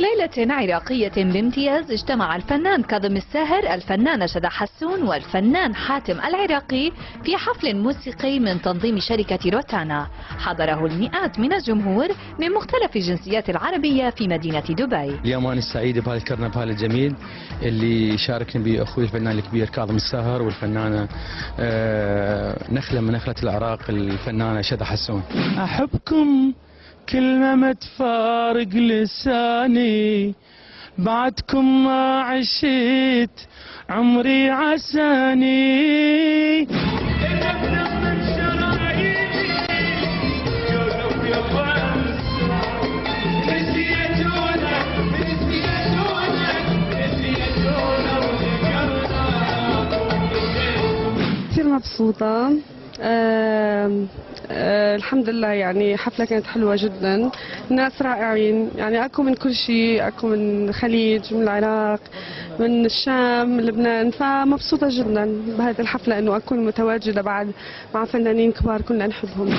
ليلة عراقية بامتياز اجتمع الفنان كاظم الساهر، الفنانة شذى حسون والفنان حاتم العراقي في حفل موسيقي من تنظيم شركة روتانا حضره المئات من الجمهور من مختلف الجنسيات العربية في مدينة دبي. اليوم أنا سعيد بهذا الكرنفال الجميل اللي شاركني به أخوي الفنان الكبير كاظم الساهر والفنانة نخلة من نخلة العراق الفنانة شذى حسون. أحبكم كلمة ما تفارق لساني، بعدكم ما عشت عمري عساني. كثير مبسوطة. الحمد لله، يعني حفلة كانت حلوة جدا، الناس رائعين، يعني اكو من كل شيء، اكو من الخليج، من العراق، من الشام، من لبنان، فمبسوطة جدا بهذه الحفلة انه اكون متواجدة بعد مع فنانين كبار كنا نحبهم.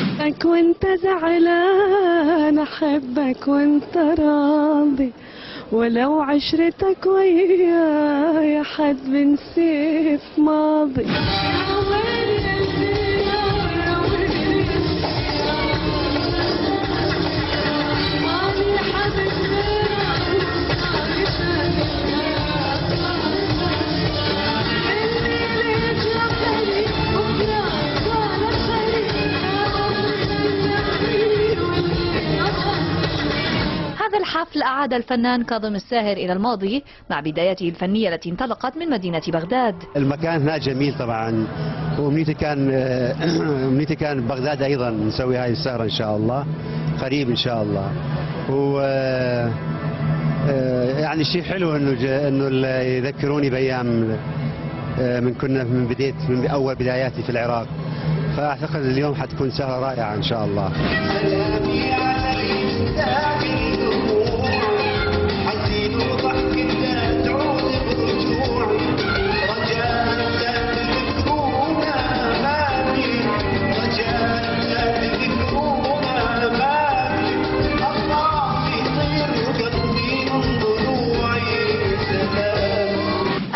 وانت زعلان احبك وانت راضي، ولو عشرتك وياي حد من سيف ماضي. هذا الحفل أعاد الفنان كاظم الساهر إلى الماضي مع بدايته الفنية التي انطلقت من مدينة بغداد. المكان هناك جميل طبعا، وامنيتي كان بغداد ايضا نسوي هاي السهرة ان شاء الله قريب ان شاء الله. و يعني شيء حلو انه يذكروني بايام من اول بداياتي في العراق، فاعتقد اليوم حتكون سهرة رائعة ان شاء الله.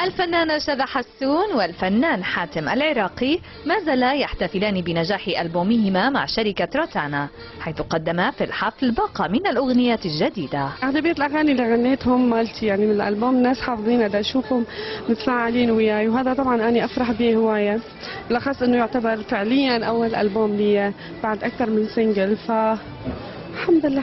الفنانة شذى حسون والفنان حاتم العراقي ما زالا يحتفلان بنجاح ألبومهما مع شركة روتانا، حيث قدما في الحفل باقة من الأغنيات الجديدة. أغلبية الأغاني اللي غنيتهم مالتي يعني من الألبوم الناس حافظينها، دا أشوفهم متفاعلين وياي، وهذا طبعا أنا أفرح به هواية، بالأخص إنه يعتبر فعليا أول ألبوم لي بعد أكثر من سنجل، فالحمد لله.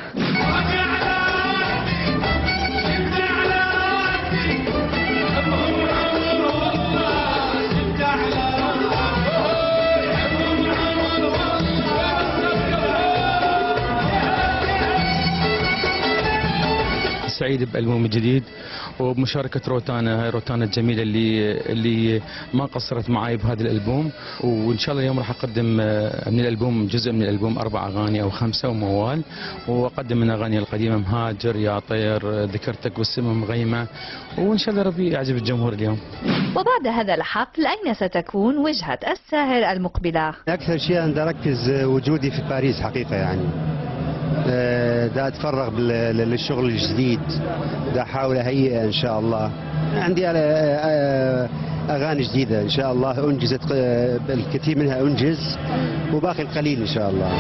سعيد بألبوم الجديد وبمشاركة روتانا، هاي روتانا الجميلة اللي ما قصرت معي بهذا الألبوم، وإن شاء الله اليوم راح أقدم من الألبوم جزء من الألبوم 4 أغاني أو 5 وموال، وأقدم من أغاني القديمة مهاجر، يا طير، ذكرتك والسماء مغيمة، وإن شاء الله ربي يعجب الجمهور اليوم. وبعد هذا الحفل أين ستكون وجهة الساهر المقبلة؟ أكثر شيء أنا أركز وجودي في باريس حقيقة، يعني دا اتفرغ للشغل الجديد، دا احاول اهيئه ان شاء الله. عندي اغاني جديده ان شاء الله، انجزت الكثير منها، انجز وباقي القليل ان شاء الله.